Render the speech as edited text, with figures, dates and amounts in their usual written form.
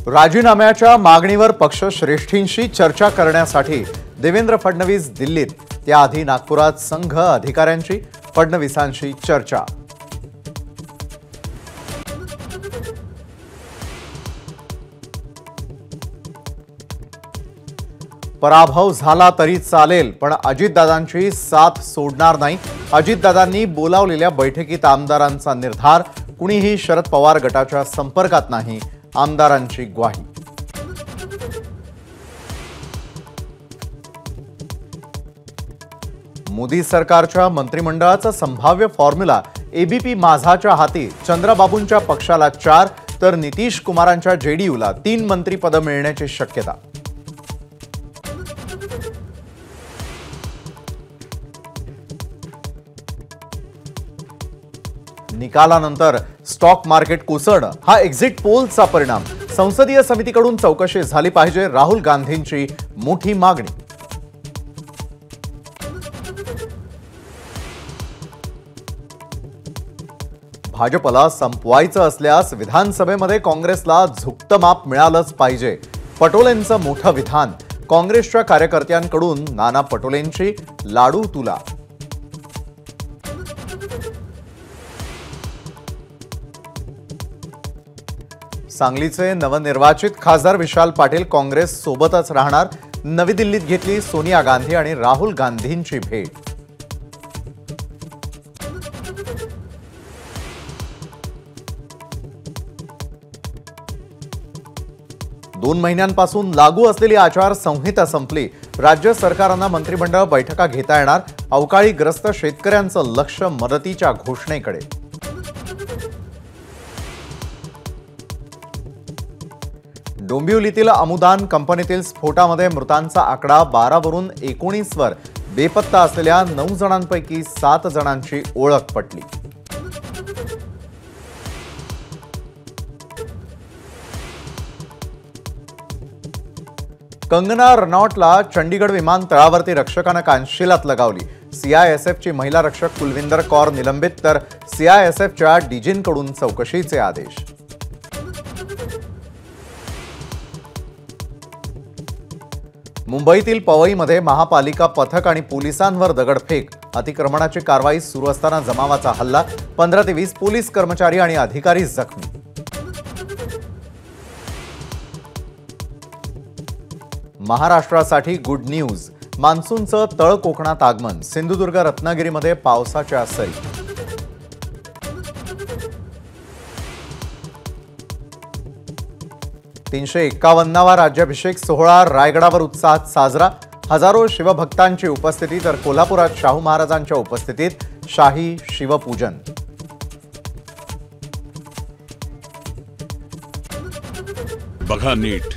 राजीनाम्याच्या मागणीवर पक्षश्रेष्ठींशी चर्चा करण्यासाठी देवेंद्र फडणवीस दिल्लीत, त्याआधी नागपुरात संघ अधिकाऱ्यांची फडणवीसांशी चर्चा। पराभव झाला तरी चालेल, पण अजितदादांची साथ सोडणार नाही। अजितदादांनी बोलावलेल्या बैठकीत आमदारांचा निर्धार, कुणीही शरद पवार गटाच्या संपर्कात नाही, आमदारांची ग्वाही। मोदी सरकारच्या मंत्रिमंडळाचा संभाव्य फॉर्म्युला एबीपी माझाच्या हाती, चंद्रबाबूंच्या पक्षाला 4 तर नितीश कुमारांच्या जेडीयूला 3 मंत्रिपद मिळण्याची शक्यता। निकालानंतर स्टॉक मार्केट कोसळणं हा एक्झिट पोलचा परिणाम, संसदीय समितीकडून चौकशी झाली पाहिजे, राहुल गांधींची मोठी मागणी। भाजपला संपवायचं असल्यास विधानसभेमध्ये काँग्रेसला झुकतं माप मिळालंच पाहिजे, पटोलेंचं मोठं विधान। काँग्रेसच्या कार्यकर्त्यांकडून नाना पटोलेंची लाडू तुला। सांगलीचे नवनिर्वाचित खासदार विशाल पाटील काँग्रेस सोबतच राहणार, नवी दिल्लीत घेतली सोनिया गांधी आणि राहुल गांधींची भेट। दोन महिन्यांपासून लागू असलेली आचारसंहिता संपली, राज्य सरकारांना मंत्रिमंडळ बैठका घेता येणार, अवकाळी ग्रस्त शेतकऱ्यांचं लक्ष मदतीच्या घोषणेकडे। डोंबिवलीतील अमुदान कंपनीतील स्फोटामध्ये मृतांचा आकडा 12 वरून 19 वर, बेपत्ता असलेल्या 9 जणांपैकी 7 जणांची ओळख पटली। कंगना रनौटला चंडीगड विमानतळावरती रक्षकानं कानशिलात लगावली। सीआयएसएफची महिला रक्षक कुलविंदर कौर निलंबित, तर सीआयएसएफच्या डीजींकडून चौकशीचे आदेश। मुंबईतील पवईमध्ये महापालिका पथक आणि पोलिसांवर दगडफेक, अतिक्रमणाची कारवाई सुरू असताना जमावाचा हल्ला, 15 ते 20 पोलीस कर्मचारी आणि अधिकारी जखमी। महाराष्ट्रासाठी गुड न्यूज, मान्सूनचं तळ कोकणात आगमन, सिंधुदुर्ग रत्नागिरीमध्ये पावसाच्या सरी। तीनशे 51वा राज्याभिषेक सोहळा रायगडावर उत्साहात साजरा, हजारो शिवभक्तांची उपस्थिती, तर कोल्हापुरात शाहू महाराजांच्या उपस्थितीत शाही शिवपूजन। बघा नीट,